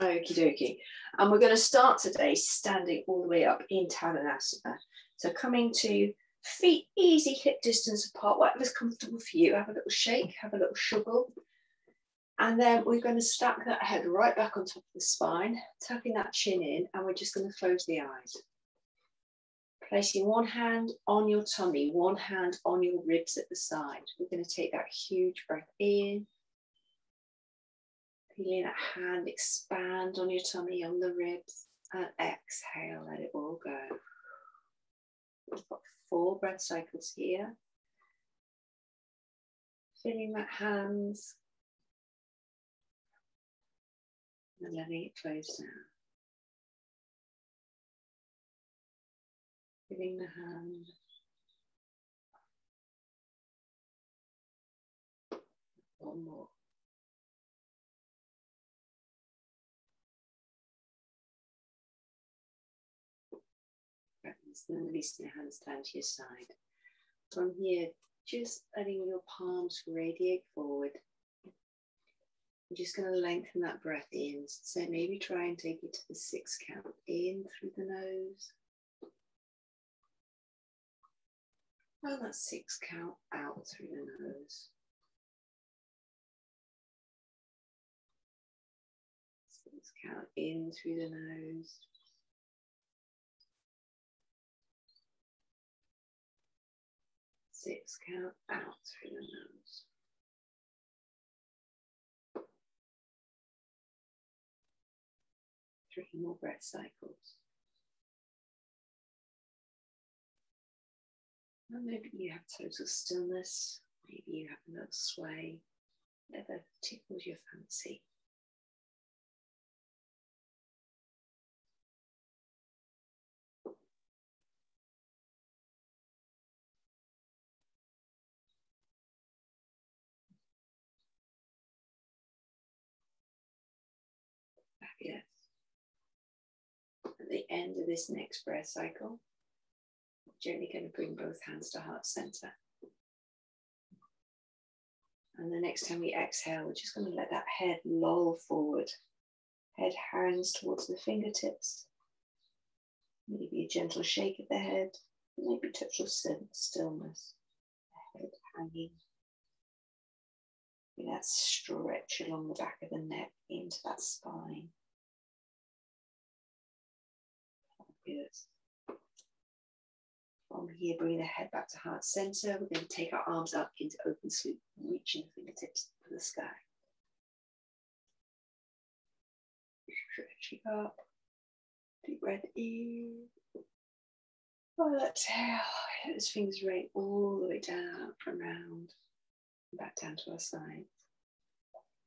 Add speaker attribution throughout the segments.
Speaker 1: Okie dokie. And we're going to start today standing all the way up in Tadasana. So coming to feet easy hip distance apart, whatever's comfortable for you. Have a little shake, have a little shuffle. And then we're going to stack that head right back on top of the spine, tucking that chin in, and we're just going to close the eyes. Placing one hand on your tummy, one hand on your ribs at the side. We're going to take that huge breath in. Feeling that hand expand on your tummy, on the ribs, and exhale, let it all go. We've got 4 breath cycles here. Feeling that hands and letting it close down. Feeling the hand. One more. And then releasing your hands down to your side. From here, just letting your palms radiate forward. I'm just going to lengthen that breath in. So maybe try and take it to the 6 count. In through the nose. And that 6 count out through the nose. 6 count in through the nose. 6 count out through the nose. Three more breath cycles. And maybe you have total stillness. Maybe you have a little sway. Whatever tickles your fancy. Fabulous. At the end of this next breath cycle, we're gently going to bring both hands to heart center. And the next time we exhale, we're just going to let that head loll forward. Head hands towards the fingertips. Maybe a gentle shake of the head. Maybe touch of stillness. The head hanging. That stretch along the back of the neck into that spine. Fabulous. From here, bring the head back to heart center. We're going to take our arms up into open salute, reaching the fingertips to the sky. Stretching up. Deep breath in. Exhale. Let those fingers rain all the way down and round. Back down to our sides.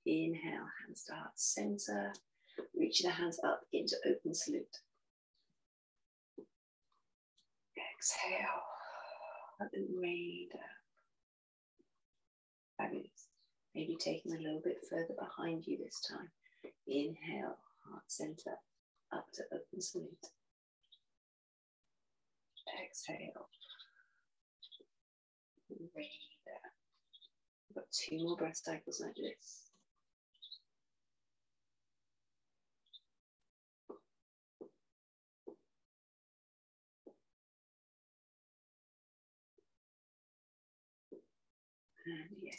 Speaker 1: Inhale, hands to heart center. Reach the hands up into open salute. Exhale. Let them rain down. Fabulous. Maybe taking a little bit further behind you this time. Inhale, heart center, up to open salute. Exhale. Rain down. We've got 2 more breath cycles like this. And yeah.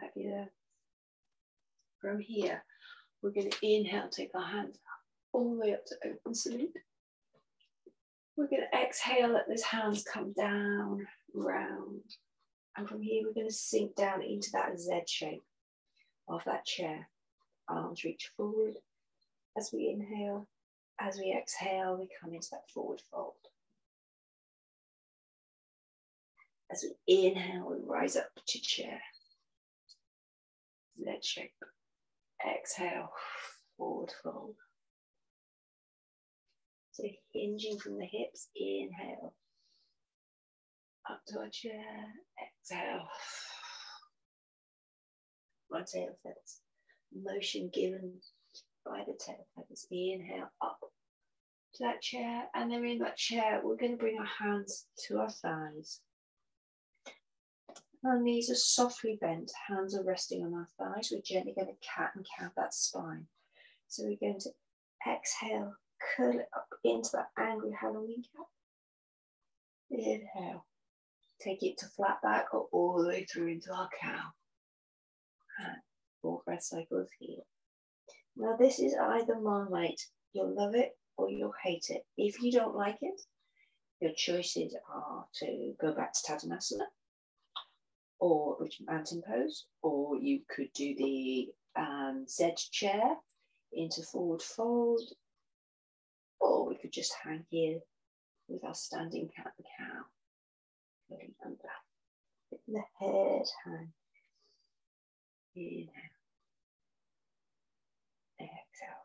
Speaker 1: Fabulous. From here, we're going to inhale, take our hands all the way up to open salute. We're going to exhale, let those hands come down, round. And from here, we're going to sink down into that Z shape of that chair. Arms reach forward. As we inhale, as we exhale, we come into that forward fold. As we inhale, we rise up to chair. Z shape. Exhale, forward fold. So hinging from the hips, inhale. Up to our chair, exhale. Our tail feathers. Motion given by the tail feathers. Inhale up to that chair, and then in that chair, we're going to bring our hands to our thighs. Our knees are softly bent, hands are resting on our thighs. We're gently going to cat and cow that spine. So we're going to exhale, curl it up into that angry Halloween cat. Inhale, take it to flat back or all the way through into our cow. And 4 breath cycles here. Now this is either Marmite. You'll love it or you'll hate it. If you don't like it, your choices are to go back to Tadasana or mountain pose, or you could do the Z chair into forward fold, or we could just hang here with our standing cat and cow. Going under. Letting the head hang. Inhale. Exhale.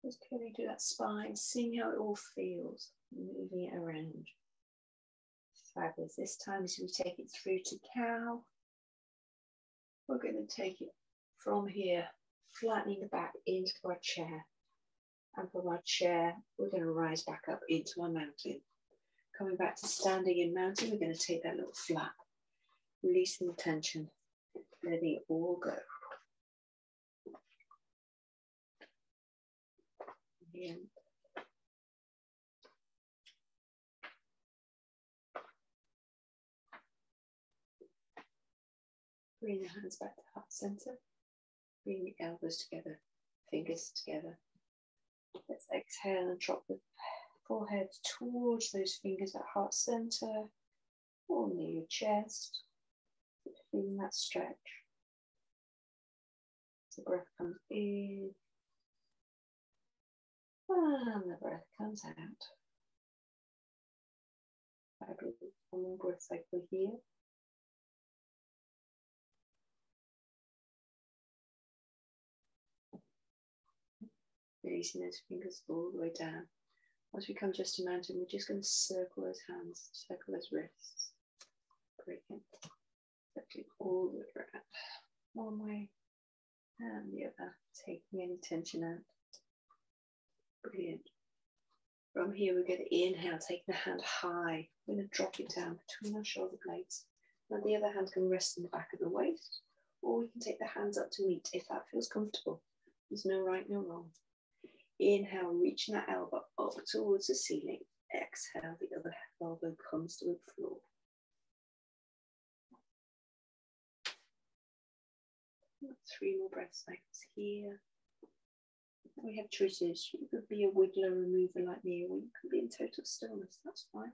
Speaker 1: Just curling through that spine, seeing how it all feels, moving it around. Fabulous. This time as we take it through to cow, we're going to take it from here, flattening the back into our chair. And from our chair, we're going to rise back up into our mountain. Coming back to standing in mountain, we're going to take that little flap, releasing the tension, letting it all go. Again. Bring the hands back to heart center. Bring the elbows together, fingers together. Let's exhale and drop the forehead towards those fingers at heart center or near your chest. Feeling that stretch. The breath comes in and the breath comes out. Fabulous. One more breath cycle here. Releasing those fingers all the way down. Once we come just to mountain, we're just going to circle those hands, circle those wrists. Brilliant. Circling all the way around. One way and the other, taking any tension out. Brilliant. From here, we're going to inhale, taking the hand high. We're going to drop it down between our shoulder blades. Now the other hand can rest in the back of the waist, or we can take the hands up to meet if that feels comfortable. There's no right, no wrong. Inhale, reaching that elbow up towards the ceiling. Exhale, the other elbow comes to the floor. Three more breath cycles here. We have choices. You could be a wiggler, a mover like me, or you could be in total stillness. That's fine.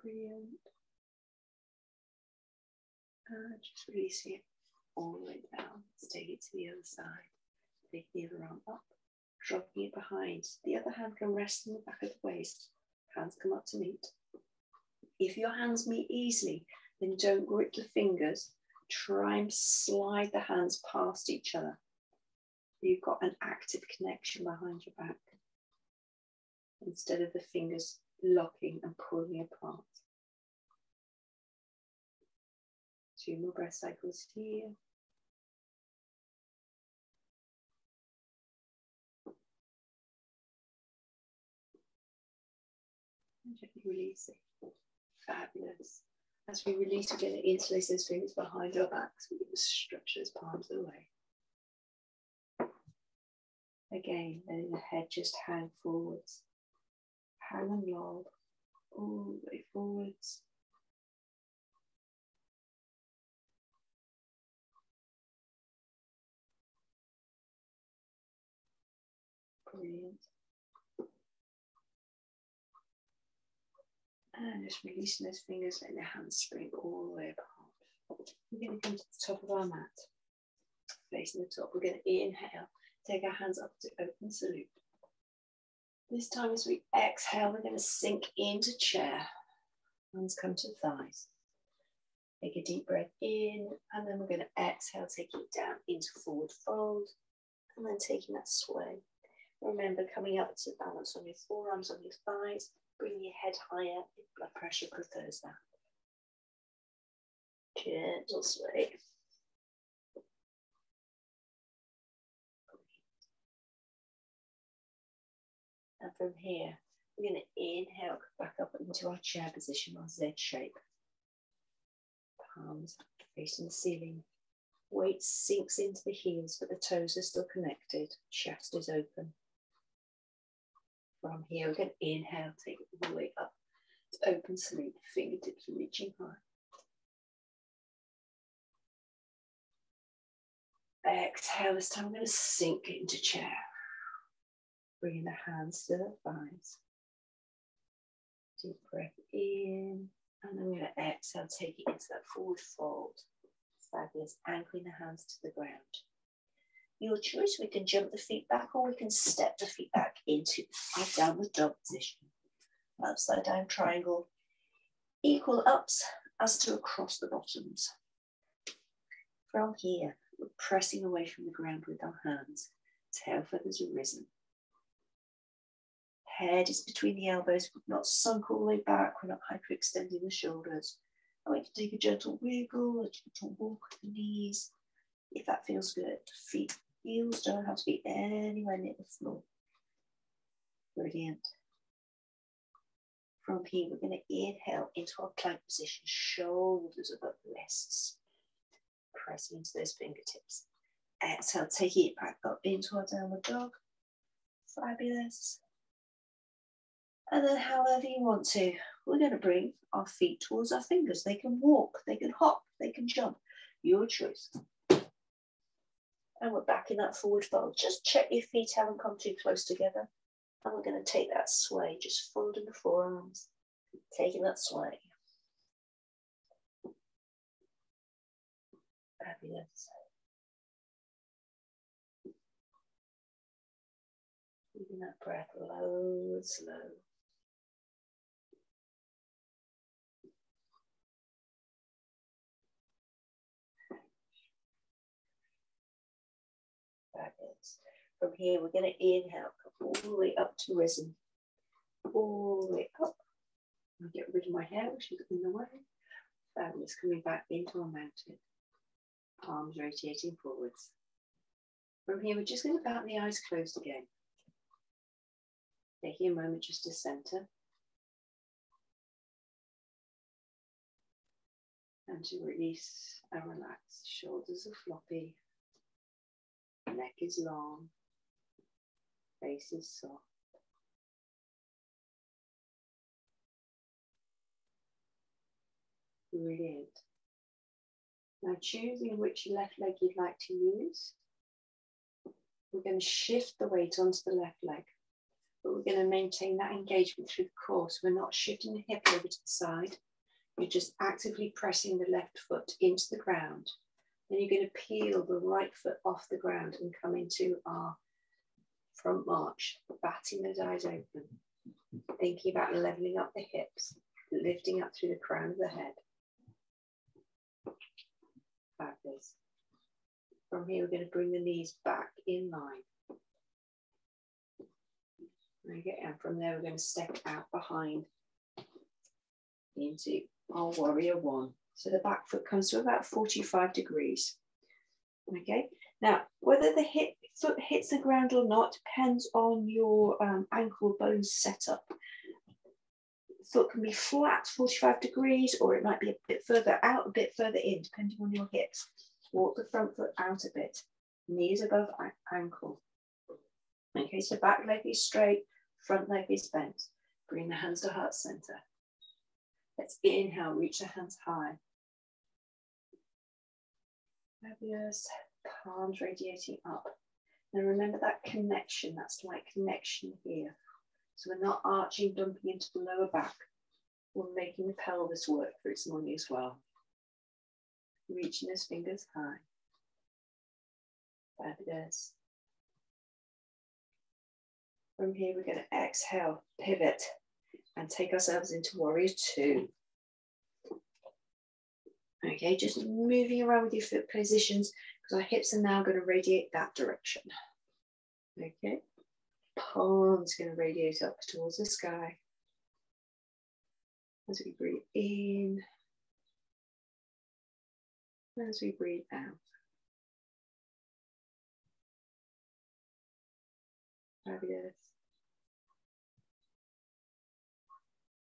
Speaker 1: Brilliant. Just releasing it all the way down. Let's take it to the other side. Take the other arm up, dropping it behind. The other hand can rest in the back of the waist. Hands come up to meet. If your hands meet easily, then don't grip the fingers. Try and slide the hands past each other. You've got an active connection behind your back instead of the fingers locking and pulling apart. 2 more breath cycles here. And gently release it. Fabulous. As we release, we're going to interlace those fingers behind our backs. We're going to stretch those palms away. Again, letting the head just hang forwards. Hang and lob all the way forwards. Brilliant. And just releasing those fingers, letting the hands spring all the way apart. We're going to come to the top of our mat. Facing the top, we're going to inhale. Take our hands up to open salute. This time as we exhale, we're going to sink into chair. Hands come to thighs. Take a deep breath in, and then we're going to exhale, taking it down into forward fold, and then taking that sway. Remember, coming up to balance on your forearms, on your thighs, bring your head higher if blood pressure prefers that. Gentle sway. And from here, we're going to inhale back up into our chair position, our Z shape. Palms facing the ceiling. Weight sinks into the heels, but the toes are still connected. Chest is open. From here, we're going to inhale, take it all the way up to open sleep, fingertips reaching high. Exhale, this time I'm going to sink into chair. Bringing the hands to the thighs. Deep breath in, and I'm going to exhale, take it into that forward fold. Fabulous, anchoring the hands to the ground. Your choice, we can jump the feet back or we can step the feet back into our downward dog position. Upside down triangle, equal ups as to across the bottoms. From here, we're pressing away from the ground with our hands. Tail feathers are risen. Head is between the elbows, we're not sunk all the way back, we're not hyperextending the shoulders. And we can take a gentle wiggle, a gentle walk with the knees, if that feels good. Feet, heels don't have to be anywhere near the floor. Brilliant. From here, we're going to inhale into our plank position, shoulders above the wrists. Pressing into those fingertips. Exhale, taking it back up into our downward dog. Fabulous. And then however you want to, we're going to bring our feet towards our fingers. They can walk, they can hop, they can jump. Your choice. And we're back in that forward fold. Just check your feet haven't come too close together. And we're going to take that sway, just folding the forearms, taking that sway. Fabulous. Keeping that breath low and slow. Fabulous. From here, we're going to inhale, come all the way up to risen. All the way up. I'll get rid of my hair, which is in the way. Fabulous. Coming back into our mountain. Palms radiating forwards. From here, we're just going to bat the eyes closed again. Taking a moment just to center. And to release and relax. Shoulders are floppy. Neck is long. Face is soft. Brilliant. Now choosing which left leg you'd like to use. We're going to shift the weight onto the left leg. But we're going to maintain that engagement through the core. So we're not shifting the hip over to the side. You're just actively pressing the left foot into the ground. Then you're going to peel the right foot off the ground and come into our front march, batting those eyes open. Thinking about leveling up the hips, lifting up through the crown of the head. Fabulous. From here, we're going to bring the knees back in line. Okay, and from there, we're going to step out behind into our warrior one. So the back foot comes to about 45 degrees. Okay, now whether the foot hits the ground or not depends on your ankle bone setup. The foot can be flat, 45 degrees, or it might be a bit further out, a bit further in, depending on your hips. Walk the front foot out a bit, knees above ankle. Okay, so back leg is straight, front leg is bent. Bring the hands to heart center. Let's inhale, reach the hands high. Fabulous. Palms radiating up. And remember that connection, that's like connection here. So we're not arching, dumping into the lower back. We're making the pelvis work for its money as well. Reaching those fingers high. Fabulous. From here, we're going to exhale, pivot, and take ourselves into warrior two. Okay, just moving around with your foot positions because our hips are now going to radiate that direction. Okay, palms going to radiate up towards the sky. As we breathe in, as we breathe out. Fabulous.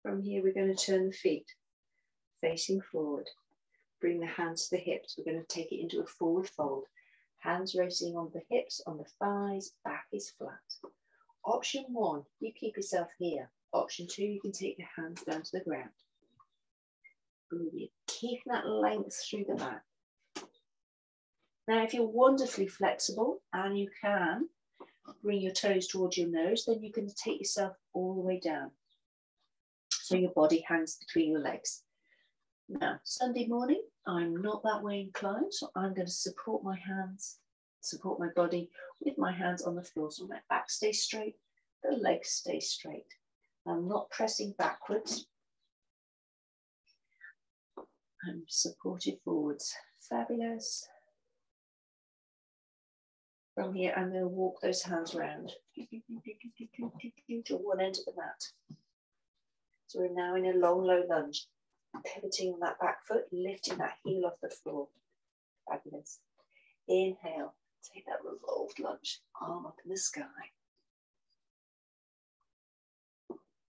Speaker 1: From here, we're going to turn the feet facing forward. Bring the hands to the hips. We're going to take it into a forward fold. Hands resting on the hips, on the thighs, back is flat. Option 1, you keep yourself here. Option 2, you can take your hands down to the ground. Brilliant. Keep that length through the back. Now, if you're wonderfully flexible and you can bring your toes towards your nose, then you can take yourself all the way down. So your body hangs between your legs. Now, Sunday morning, I'm not that way inclined, so I'm going to support my hands, support my body with my hands on the floor. So my back stays straight, the legs stay straight. I'm not pressing backwards. I'm supported forwards. Fabulous. From here, I'm going to walk those hands round to one end of the mat. So we're now in a long, low lunge. Pivoting on that back foot, lifting that heel off the floor. Fabulous. Inhale, take that revolved lunge, arm up in the sky.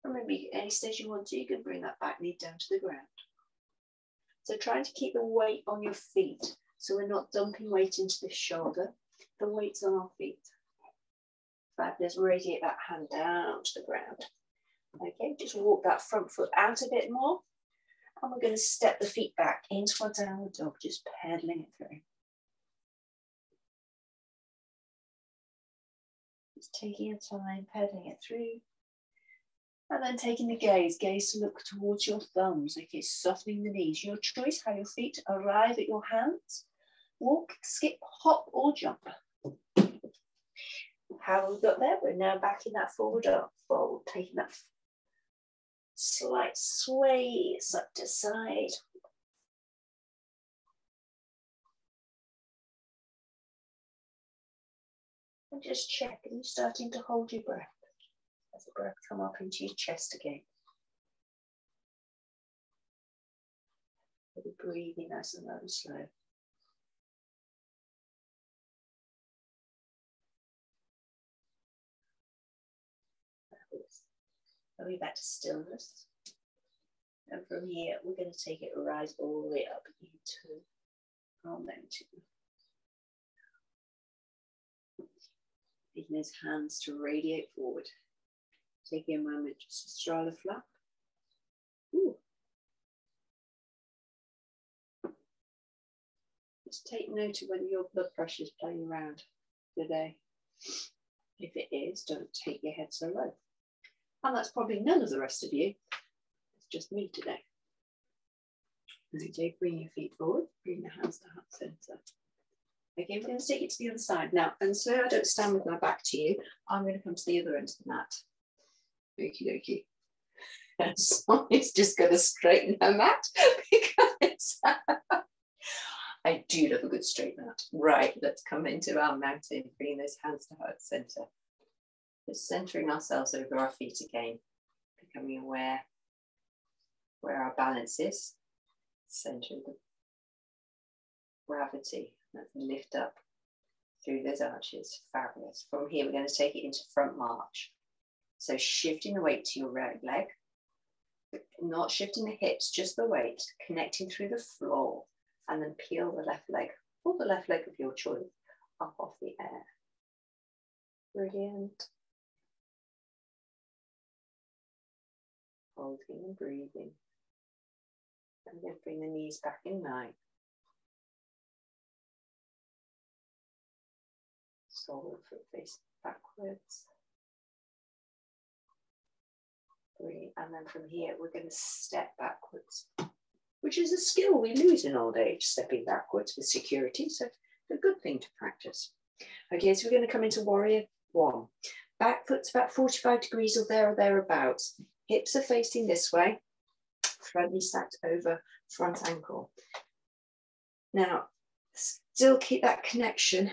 Speaker 1: And maybe at any stage you want to, you can bring that back knee down to the ground. So trying to keep the weight on your feet, so we're not dumping weight into the shoulder. The weight's on our feet. Fabulous. Radiate that hand down to the ground. Okay, just walk that front foot out a bit more. And we're going to step the feet back into our downward dog, just pedaling it through. Just taking your time, pedaling it through. And then taking the gaze to look towards your thumbs. Okay, softening the knees. Your choice how your feet arrive at your hands. Walk, skip, hop, or jump. How we got there? We're now back in that forward up fold, taking that slight sway side to side. And just check, are you starting to hold your breath? As the breath come up into your chest again. We're breathing nice and low and slow. Going back to stillness. And from here, we're going to take it right all the way up into our mountain. Taking those hands to radiate forward. Taking a moment just to straddle the flap. Ooh. Just take note of whether your blood pressure is playing around today. If it is, don't take your head so low. And that's probably none of the rest of you. It's just me today. Okay, bring your feet forward, bring your hands to heart center. Okay, we're going to take it to the other side. Now, and so I don't stand with my back to you, I'm going to come to the other end of the mat. Okie dokie. So it's just going to straighten her mat because I do love a good straight mat. Right, let's come into our mountain, bring those hands to heart center. Just centering ourselves over our feet again, becoming aware where our balance is, center of the gravity. Let's lift up through those arches. Fabulous. From here, we're going to take it into front march. So shifting the weight to your right leg, not shifting the hips, just the weight, connecting through the floor, and then peel the left leg, or the left leg of your choice, up off the air. Brilliant. Holding and breathing. And then bring the knees back in line. Sole of foot face backwards. Breathe. And then from here, we're going to step backwards, which is a skill we lose in old age, stepping backwards with security. So it's a good thing to practice. Okay, so we're going to come into warrior one. Back foot's about 45 degrees or thereabouts. Hips are facing this way, front knee stacked over front ankle. Now, still keep that connection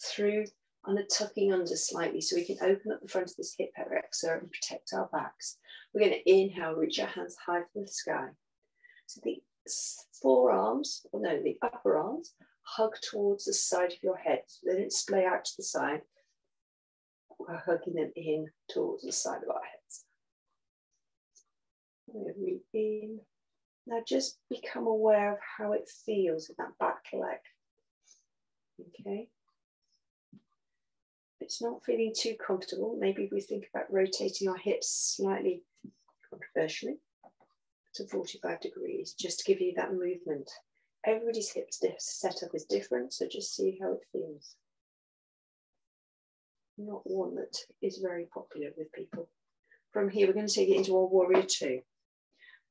Speaker 1: through and the tucking under slightly so we can open up the front of this hip flexor and protect our backs. We're going to inhale, reach our hands high for the sky. So the forearms, or no, the upper arms, hug towards the side of your head. So they don't splay out to the side. We're hugging them in towards the side of our heads. Breathe in. Now just become aware of how it feels in that back leg. Okay. If it's not feeling too comfortable, maybe we think about rotating our hips slightly, controversially, to 45 degrees, just to give you that movement. Everybody's hips setup is different, so just see how it feels. Not one that is very popular with people. From here, we're going to take it into our warrior two.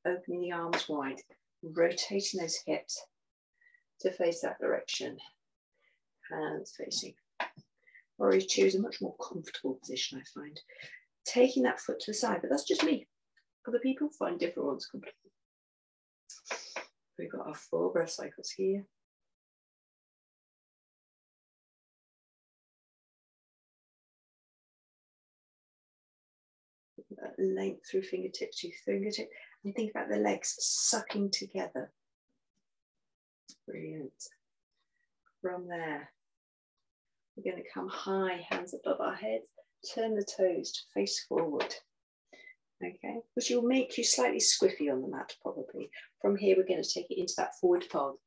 Speaker 1: Opening the arms wide, rotating those hips to face that direction. Hands facing. Warrior two is a much more comfortable position, I find. Taking that foot to the side, but that's just me. Other people find different ones completely. We've got our 4 breath cycles here. Length through fingertips to fingertip, and think about the legs sucking together. Brilliant. From there, we're going to come high, hands above our heads, turn the toes to face forward. Okay, which will make you slightly squiffy on the mat probably. From here, we're going to take it into that forward fold.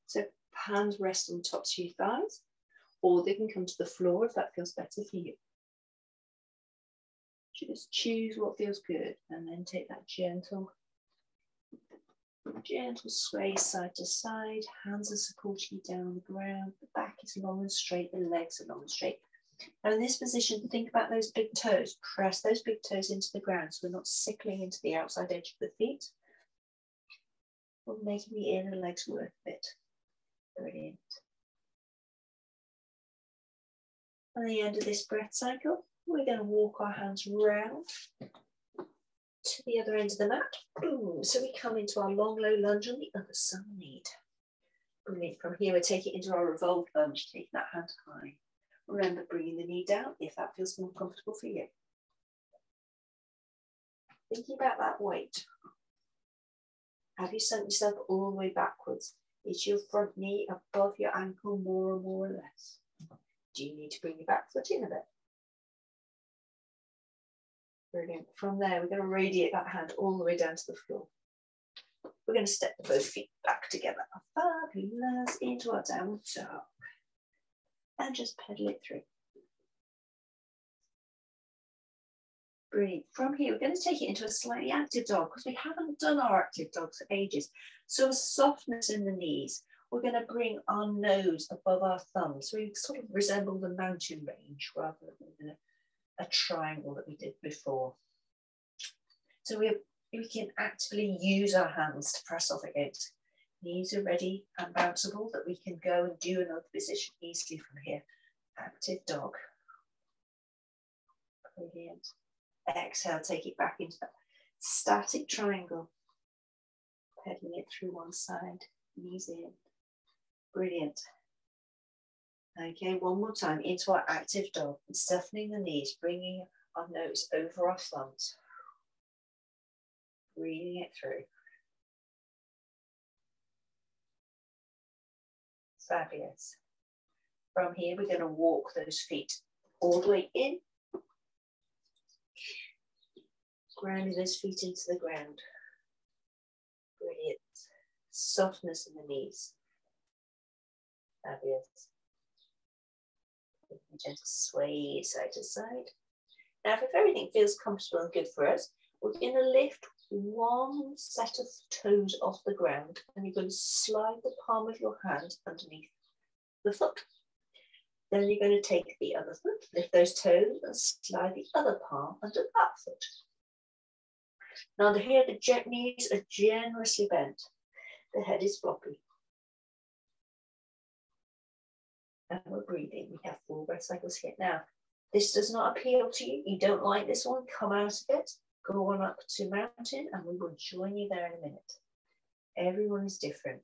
Speaker 1: So hands rest on the tops of your thighs, or they can come to the floor if that feels better for you. Just choose what feels good and then take that gentle sway side to side. Hands are supporting you down on the ground. The back is long and straight, the legs are long and straight. Now in this position, think about those big toes. Press those big toes into the ground so we're not sickling into the outside edge of the feet. We're making the inner legs work a bit. Brilliant. At the end of this breath cycle, we're going to walk our hands round to the other end of the mat. Boom. So we come into our long, low lunge on the other side. Brilliant. From here, we take it into our revolved lunge, taking that hand high. Remember, bringing the knee down if that feels more comfortable for you. Thinking about that weight. Have you sunk yourself all the way backwards? Is your front knee above your ankle more or less? Do you need to bring your back foot in a bit? Brilliant. From there, we're going to radiate that hand all the way down to the floor. We're going to step both feet back together. Fabulous. Into our downward dog. And just pedal it through. Brilliant. From here, we're going to take it into a slightly active dog because we haven't done our active dogs for ages. So a softness in the knees. We're going to bring our nose above our thumb. So we sort of resemble the mountain range rather than a triangle that we did before. So we can actively use our hands to press off against. Knees are ready and bounceable that we can go and do another position easily from here. Active dog. Brilliant. Exhale, take it back into that static triangle. Pedaling it through one side, knees in. Brilliant. Okay, one more time into our active dog. And stiffening the knees, bringing our nose over our thumbs. Breathing it through. Fabulous. From here, we're going to walk those feet all the way in. Grounding those feet into the ground. Brilliant. Softness in the knees. Fabulous. Gentle sway side to side. Now, if everything feels comfortable and good for us, we're going to lift one set of toes off the ground and you're going to slide the palm of your hand underneath the foot. Then you're going to take the other foot, lift those toes and slide the other palm under that foot. Now here the knees are generously bent. The head is floppy. And we're breathing. We have 4 breath cycles here. Now, this does not appeal to you. You don't like this one, come out of it. Go on up to mountain and we will join you there in a minute. Everyone is different.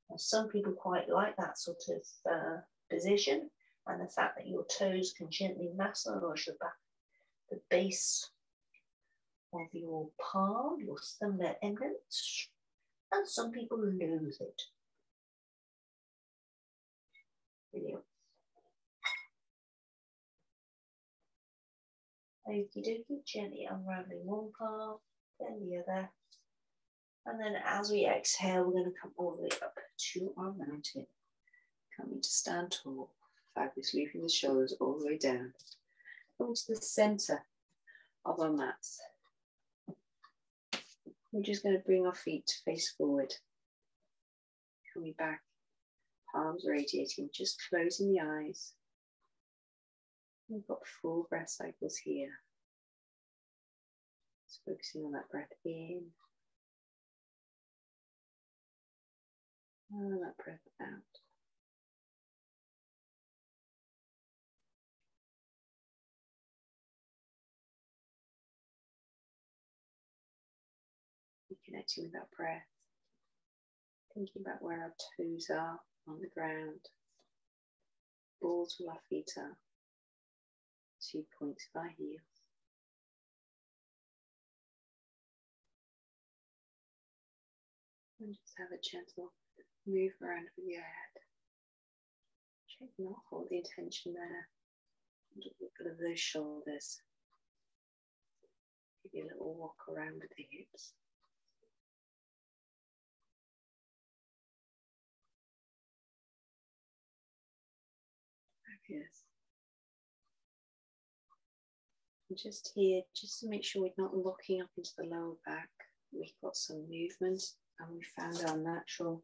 Speaker 1: And some people quite like that sort of position and the fact that your toes can gently massage the back, the base of your palm, your thumb endlet, and some people lose it. Brilliant. Okie dokie, gently unraveling one palm, then the other. And then as we exhale, we're going to come all the way up to our mountain. Coming to stand tall. Fabulous, leaving the shoulders all the way down. Coming to the center of our mats. We're just going to bring our feet face forward. Coming back, palms radiating, just closing the eyes. We've got 4 breath cycles here. Just focusing on that breath in. And that breath out. Reconnecting with that breath. Thinking about where our toes are on the ground. Balls where our feet are. 2 points of our heels. And just have a gentle move around with your head. Try not hold the intention there. Just wiggle of those shoulders. Give you a little walk around with the hips. Fabulous. And just here, just to make sure we're not locking up into the lower back, we've got some movement and we found our natural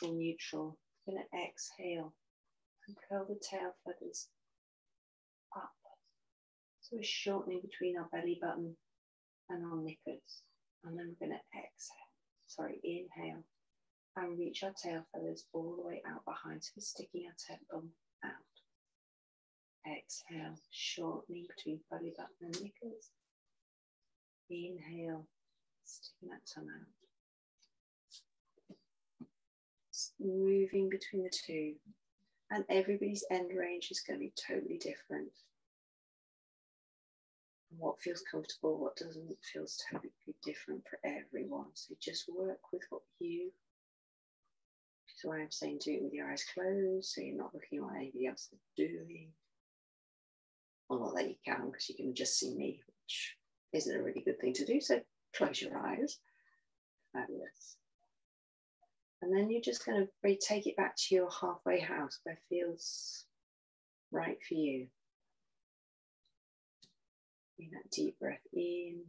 Speaker 1: neutral. We're going to exhale and curl the tail feathers up. So we're shortening between our belly button and our knickers. And then we're going to inhale and reach our tail feathers all the way out behind. So we're sticking our tail bum out. Exhale, shortening between belly button and knickers. Inhale, sticking that tongue out. Moving between the two, and everybody's end range is going to be totally different. What feels comfortable, what doesn't, feels totally different for everyone. So just work with what you, so I'm saying do it with your eyes closed, so you're not looking at what anybody else is doing. Well, not that you can, because you can just see me, which isn't a really good thing to do, so close your eyes. Fabulous. And then you're just going to take it back to your halfway house where it feels right for you. Bring that deep breath in,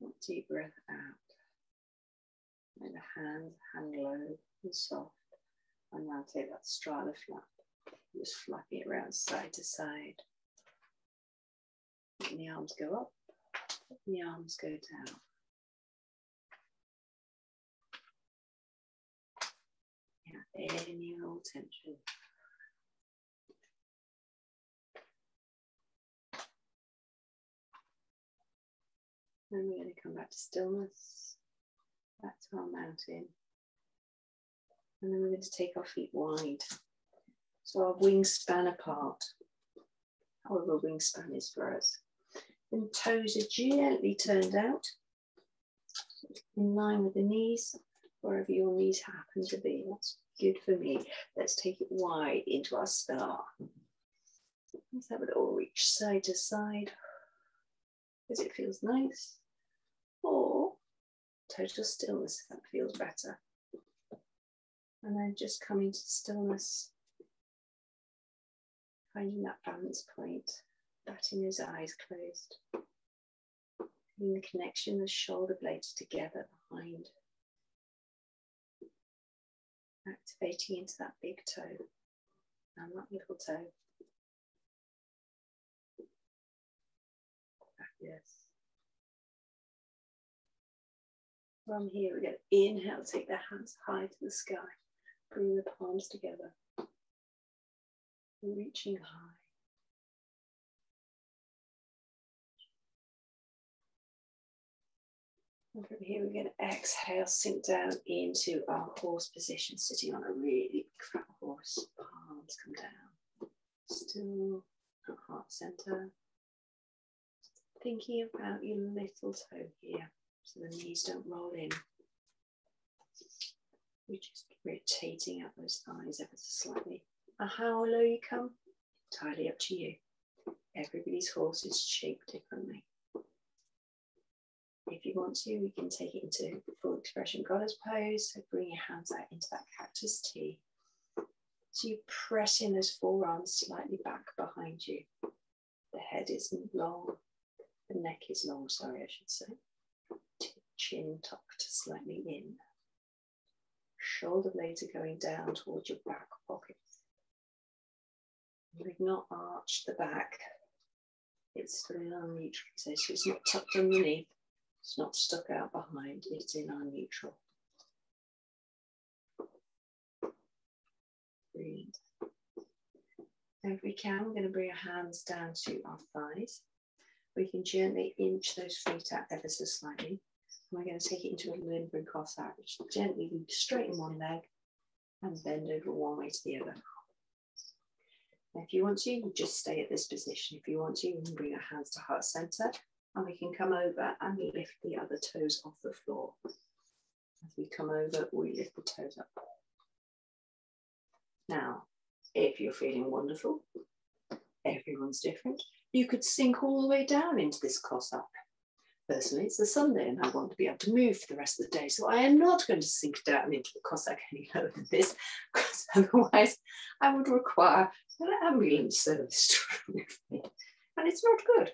Speaker 1: that deep breath out. Let the hands hang low and soft. And now take that strata flap. Just flapping it around side to side. Letting the arms go up, letting the arms go down. Any old tension. Then we're going to come back to stillness, back to our mountain. And then we're going to take our feet wide. So our wings span apart, however wingspan is for us. Then toes are gently turned out, in line with the knees, wherever your knees happen to be. That's good for me. Let's take it wide into our star. Let's have it all reach side to side, because it feels nice. Or total stillness, if that feels better. And then just coming to stillness, finding that balance point, batting those eyes closed. Feeling the connection of the shoulder blades together behind. Activating into that big toe and that little toe. Fabulous. From here, we're going to inhale, take the hands high to the sky. Bring the palms together. Reaching high. And from here, we're going to exhale, sink down into our horse position, sitting on a really big fat horse. Palms come down. Still at heart center. Thinking about your little toe here, so the knees don't roll in. We're just rotating out those thighs ever so slightly. And how low you come, entirely up to you. Everybody's horse is shaped differently. If you want to, we can take it into full expression goddess pose. So bring your hands out into that cactus T. So you press in those forearms slightly back behind you. The head isn't long, the neck is long, sorry, I should say. Chin tucked slightly in. Shoulder blades are going down towards your back pocket. We've not arched the back. It's still in our neutral position, so it's not tucked underneath. It's not stuck out behind, it's in our neutral. Breathe. If we can, we're going to bring our hands down to our thighs. We can gently inch those feet out ever so slightly. And we're going to take it into a limb and Cossack, which gently straighten one leg and bend over one way to the other. Now, if you want to, you just stay at this position. If you want to, you can bring our hands to heart center. And we can come over and lift the other toes off the floor. As we come over, we lift the toes up. Now, if you're feeling wonderful, everyone's different, you could sink all the way down into this Cossack. Personally, it's a Sunday and I want to be able to move for the rest of the day, so I am not going to sink down into the Cossack any lower than this, because otherwise I would require an ambulance service to remove me, and it's not good.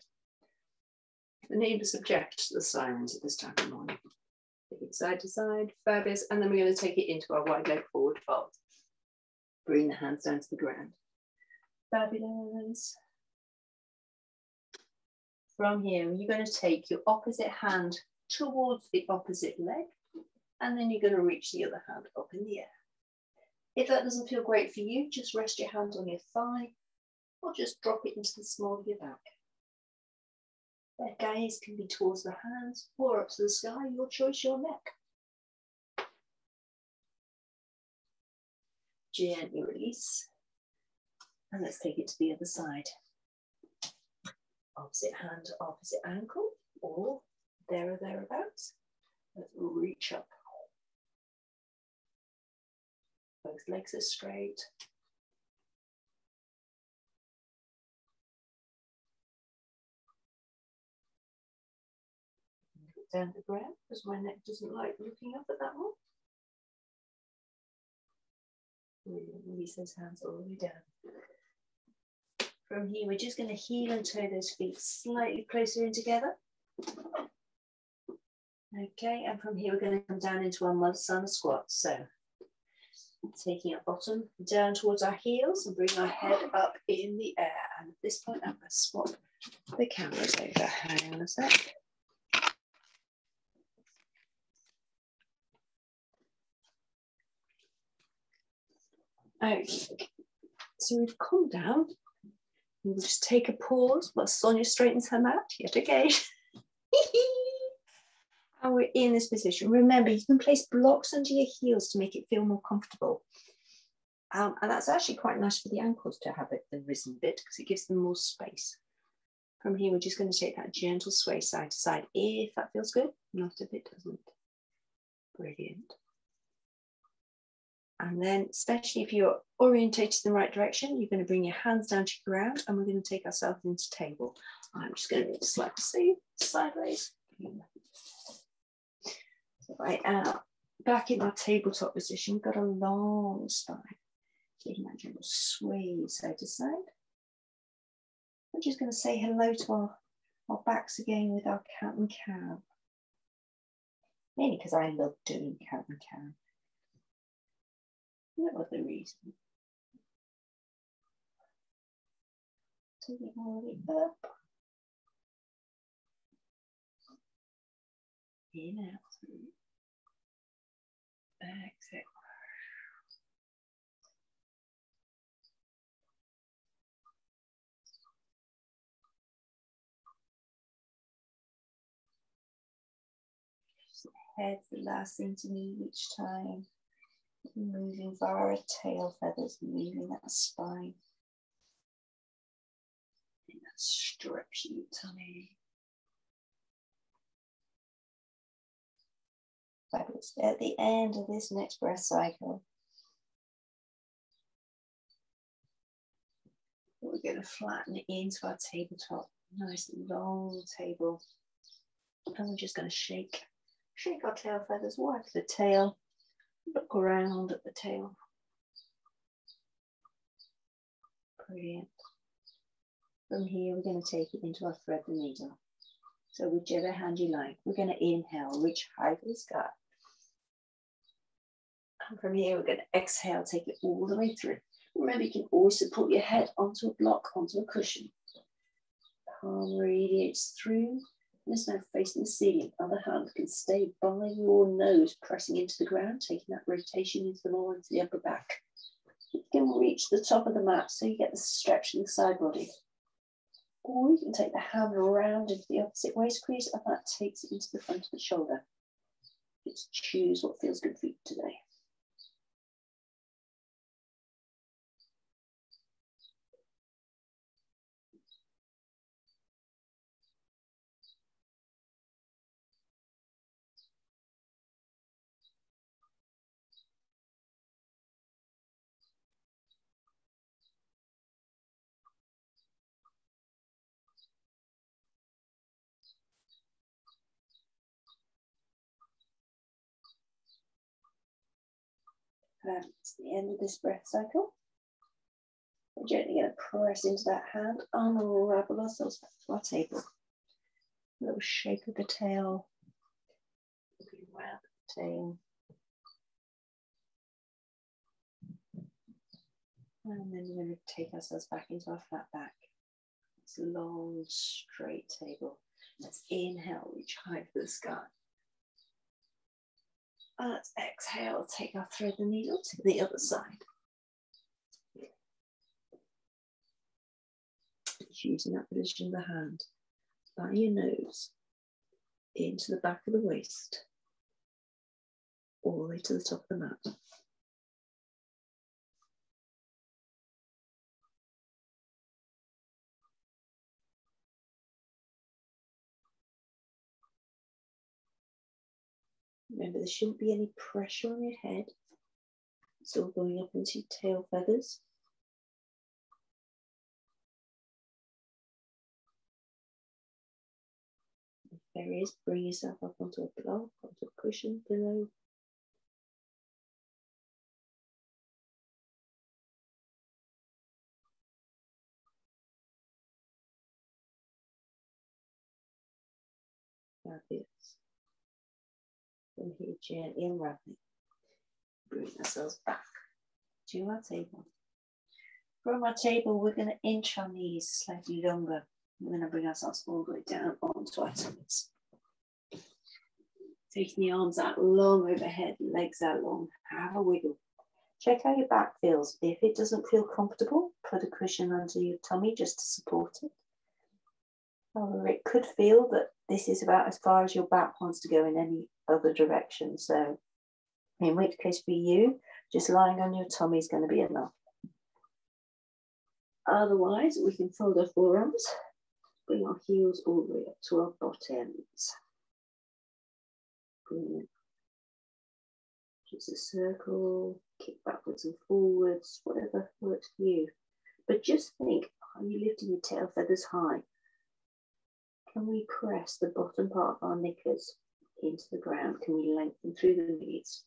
Speaker 1: The neighbours object to the sirens at this time of the morning. Take it side to side, fabulous, and then we're going to take it into our wide leg forward fold. Bring the hands down to the ground. Fabulous. From here, you're going to take your opposite hand towards the opposite leg, and then you're going to reach the other hand up in the air. If that doesn't feel great for you, just rest your hand on your thigh, or just drop it into the small of your back. Their gaze can be towards the hands or up to the sky, your choice, your neck. Gently release. And let's take it to the other side. Opposite hand, opposite ankle, or there or thereabouts. Let's reach up. Both legs are straight. Down the ground, because my neck doesn't like looking up at that one. Release those hands all the way down. From here, we're just going to heel and toe those feet slightly closer in together. Okay, and from here, we're going to come down into our Madhusana squat. So, taking our bottom down towards our heels and bring our head up in the air. And at this point, I'm going to swap the cameras over. Hang on a sec. Okay, so we've come down. We'll just take a pause while Sonia straightens her mat yet again. And we're in this position. Remember, you can place blocks under your heels to make it feel more comfortable. And that's actually quite nice for the ankles to have it the risen bit, because it gives them more space. From here, we're just going to take that gentle sway side to side, if that feels good. Not if it doesn't. Brilliant. And then, especially if you're orientated in the right direction, you're going to bring your hands down to the ground, and we're going to take ourselves into table. I'm just going to slightly sideways. So right out, back in our tabletop position, we've got a long spine. Taking that gentle sway side to side. We're just going to say hello to our backs again with our cat and cow. Mainly because I love doing cat and cow. No other reason. Take it all the way up. In, out, through. Exhale. Head's the last thing to move each time. Moving via tail feathers, moving that spine. And that stretch in your tummy. Fabulous. At the end of this next breath cycle, what we're we're going to flatten it into our tabletop. Nice long table. And we're just going to shake our tail feathers, wipe the tail, look around at the tail. Brilliant. From here, we're going to take it into our thread the needle. So whichever hand you like, we're going to inhale, reach high for the sky. And from here, we're going to exhale, take it all the way through. Remember, you can always support your head onto a block, onto a cushion. Palm radiates through. There's no facing the ceiling. Other hand can stay by your nose, pressing into the ground, taking that rotation into the lower, into the upper back. You can reach the top of the mat so you get the stretch in the side body. Or you can take the hand around into the opposite waist crease, and that takes it into the front of the shoulder. Just choose what feels good for you today. That's the end of this breath cycle. We're gently going to press into that hand, unravel ourselves back to our table. A little shake of the tail, looking around the tail. And then we're going to take ourselves back into our flat back. It's a long, straight table. Let's inhale, reach high for the sky. And let's exhale, take our thread the needle to the other side. Using that position of the hand by your nose into the back of the waist, all the way to the top of the mat. Remember, there shouldn't be any pressure on your head. It's all going up into your tail feathers. If there is, bring yourself up onto a block, onto a cushion below. Fabulous. From here, gently unraveling. Bring ourselves back to our table. From our table, we're going to inch our knees slightly longer. We're going to bring ourselves all the way down onto our tummies. Taking the arms out long overhead, legs out long. Have a wiggle. Check how your back feels. If it doesn't feel comfortable, put a cushion under your tummy just to support it. However, it could feel that this is about as far as your back wants to go in any other direction. So in which case for you, just lying on your tummy is going to be enough. Otherwise, we can fold our forearms, bring our heels all the way up to our bottoms. Brilliant. Just a circle, kick backwards and forwards, whatever works for you. But just think, are you lifting your tail feathers high? Can we press the bottom part of our knickers into the ground? Can we lengthen through the knees?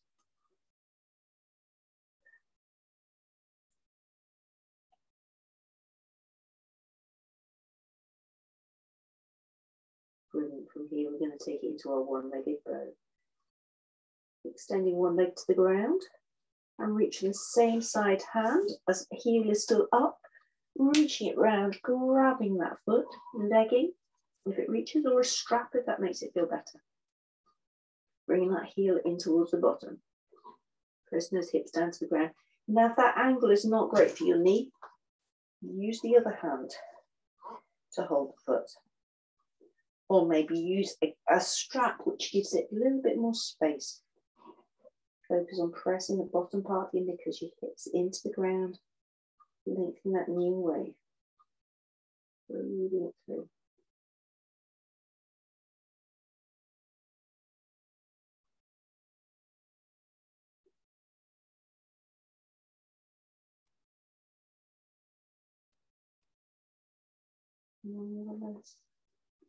Speaker 1: Brilliant. From here, we're going to take it into our one-legged bow. Extending one leg to the ground and reaching the same side hand as the heel is still up, reaching it round, grabbing that foot, legging if it reaches, or a strap if that makes it feel better. Bringing that heel in towards the bottom. Pressing those hips down to the ground. Now, if that angle is not great for your knee, use the other hand to hold the foot. Or maybe use a strap which gives it a little bit more space. Focus on pressing the bottom part of your knickers, your hips into the ground, lengthening that knee away. Breathing it through. Marvelous.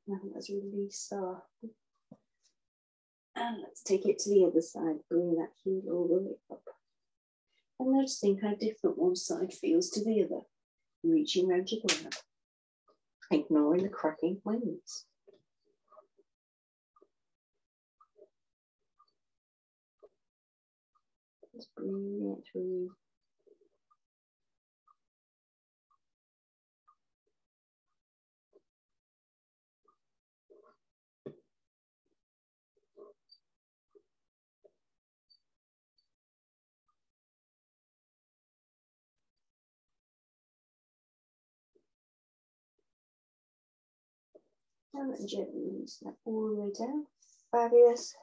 Speaker 1: Now let's release our. And let's take it to the other side. Bring that heel all the way up. And noticing how different one side feels to the other. Reaching round to grab. Ignoring the cracking wings. Just bring it through. And then gently release that all the way down. Fabulous.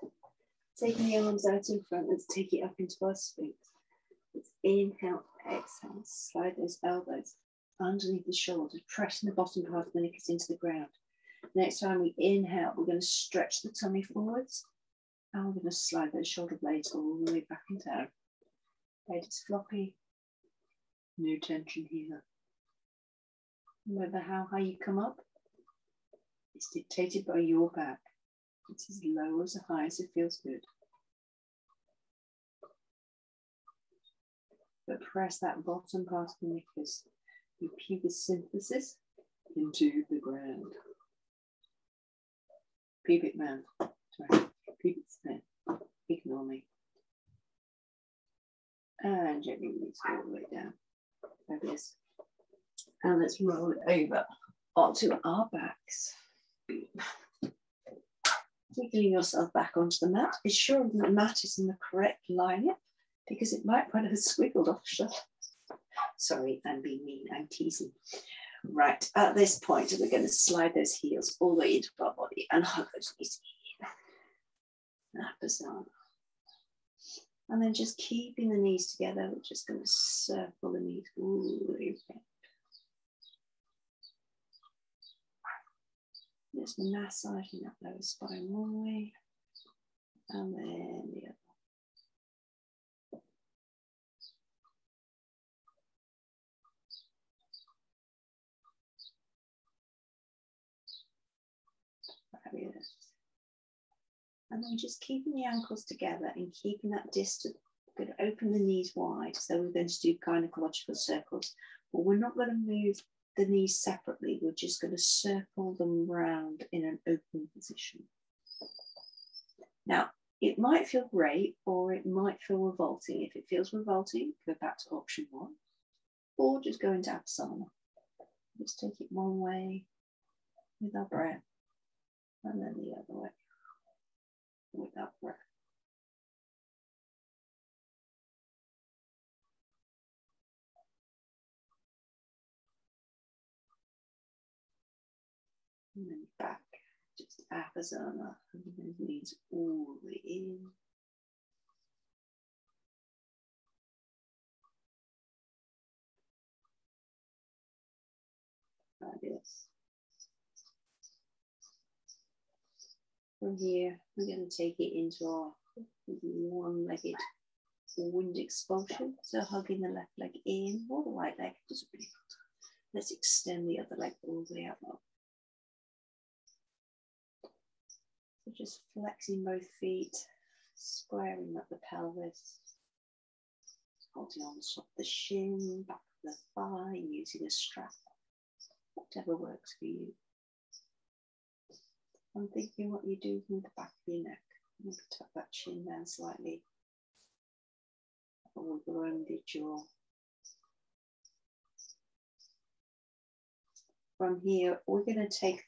Speaker 1: Taking the arms out in front, let's take it up into our sphinx. Let's inhale, exhale, slide those elbows underneath the shoulders, pressing the bottom part of the knees into the ground. Next time we inhale, we're going to stretch the tummy forwards, and we're going to slide those shoulder blades all the way back and down. Head is floppy, no tension here. Remember how high you come up? It's dictated by your back. It's as low or as high as it feels good. But press that bottom part of the knickers, your pubic symphysis into the ground. Pubic mound, sorry, pubic spin, ignore me. And gently release all the way down. Fabulous. And let's roll it over onto our backs. Wiggling yourself back onto the mat. Be sure that the mat is in the correct line, because it might put a squiggled off shut. Sorry, I'm being mean, I'm teasing. Right, at this point, we're going to slide those heels all the way into our body and hug those knees in. Apasana. And then just keeping the knees together, we're just going to circle the knees all the way around. Just massaging that lower spine one way, and then the other. Fabulous. And then just keeping the ankles together and keeping that distance. We're going to open the knees wide, so we're going to do gynecological circles, but we're not going to move the knees separately. We're just going to circle them round in an open position. Now, it might feel great or it might feel revolting. If it feels revolting, go back to option 1, or just go into Apasana. Just take it one way with our breath, and then the other way with our breath. And then back, just Apasana, and then knees all the way in. Fabulous. From here, we're going to take it into our one-legged wind expulsion. So hugging the left leg in, or the right leg, doesn't really matter. Let's extend the other leg all the way out. So just flexing both feet, squaring up the pelvis, holding on the top of the shin, back of the thigh, using a strap, whatever works for you. I'm thinking what you do with the back of your neck. Maybe tuck that chin down slightly. Or the rounded jaw. From here, we're going to take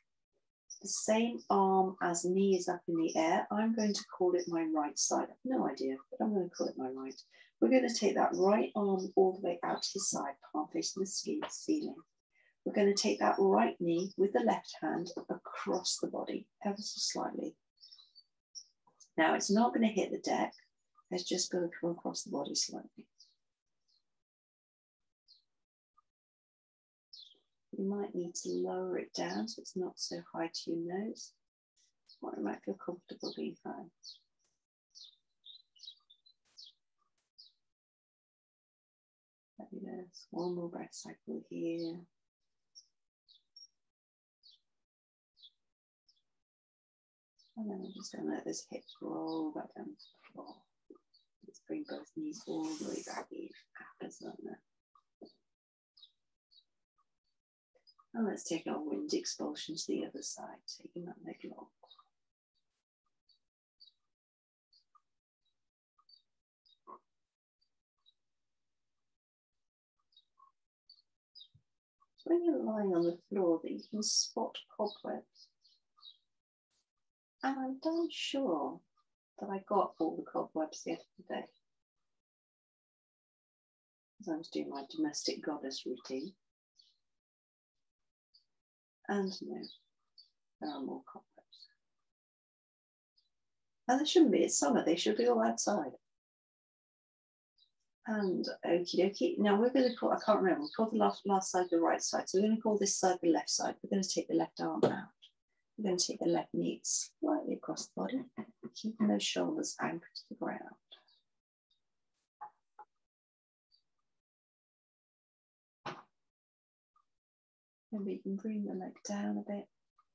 Speaker 1: the same arm as knee is up in the air. I'm going to call it my right side. I have no idea, but I'm going to call it my right. We're going to take that right arm all the way out to the side, palm facing the ceiling. We're going to take that right knee with the left hand across the body, ever so slightly. Now, it's not going to hit the deck. It's just going to come across the body slightly. You might need to lower it down so it's not so high to your nose, or it might feel comfortable being high. Fabulous. One more breath cycle here. And then we're just going to let those hips roll back down to the floor. Let's bring both knees all the way back in. And let's take our wind expulsion to the other side, taking that leg long. So when you're lying on the floor, that you can spot cobwebs. And I'm damn sure that I got all the cobwebs yesterday, as I was doing my domestic goddess routine. And no, there are more cobwebs. And there shouldn't be, it's summer, they should be all outside. And okie dokie. Now we're going to call, I can't remember, we call the last side the right side. So we're going to call this side the left side. We're going to take the left arm out. We're going to take the left knee slightly across the body, keeping those shoulders anchored to the ground. Maybe you can bring the leg down a bit.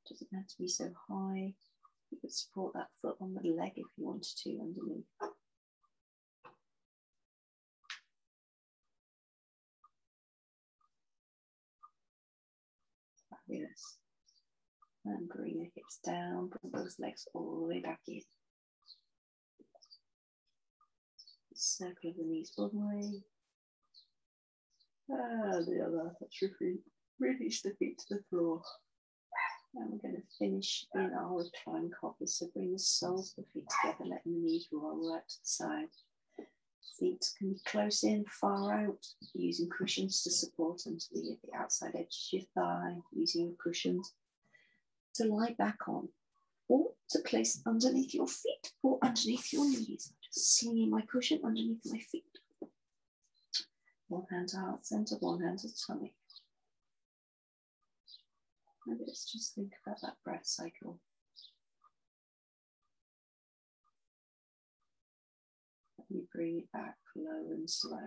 Speaker 1: Doesn't have to be so high. You could support that foot on the leg if you wanted to underneath. Fabulous. And bring your hips down, bring those legs all the way back in. Circle of the knees one way. And the other, touch your feet. Release the feet to the floor. And we're going to finish in our recline cobble. So bring the soles of the feet together, letting the knees roll out to the side. Feet can be close in, far out, using cushions to support them to the outside edge of your thigh, using your cushions to lie back on, or to place underneath your feet or underneath your knees. I'm just slinging my cushion underneath my feet. One hand to heart center, one hand to tummy. Maybe let's just think about that breath cycle. Let me bring it back low and slow.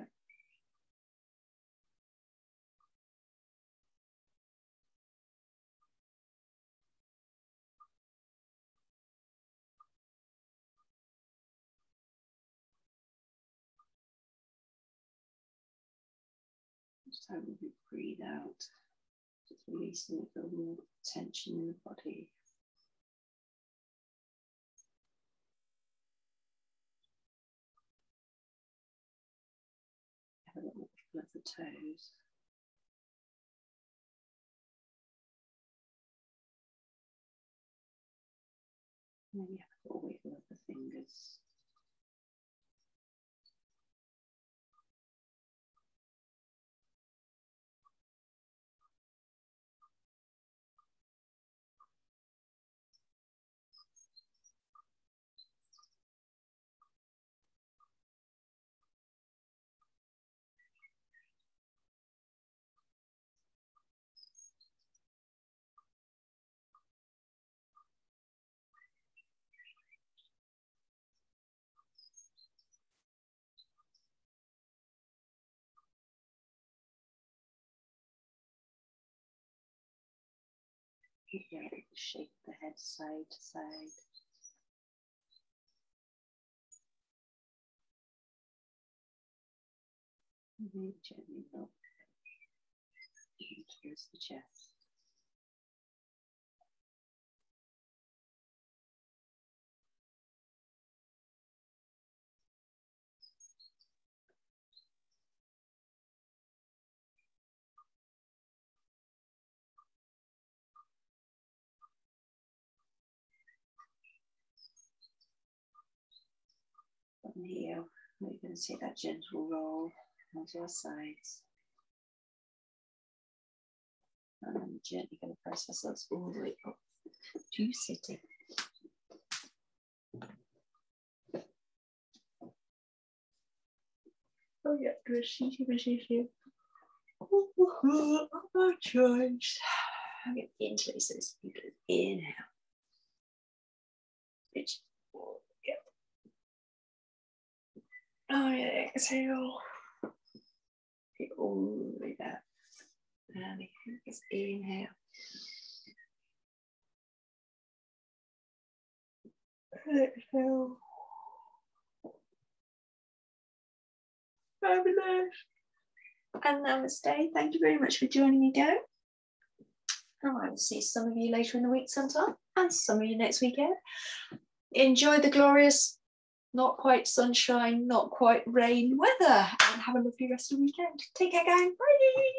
Speaker 1: Just how we breathe out, just releasing a little more tension in the body. Have a little wiggle of the toes. Maybe have a little wiggle of the fingers. Yeah, shake the head side to side. And then gently look towards the chest. From here, we're going to take that gentle roll onto our sides. And then gently going to press ourselves all the way up to sitting. Oh yeah, good position. Our choice. Get into this. Inhale. Bitch. Oh yeah, exhale. Get all the way back. And just inhale. Exhale. Fabulous. And namaste. Thank you very much for joining me again. And I will see some of you later in the week sometime, and some of you next weekend. Enjoy the glorious, not quite sunshine, not quite rain weather, and have a lovely rest of the weekend. Take care, gang. Bye.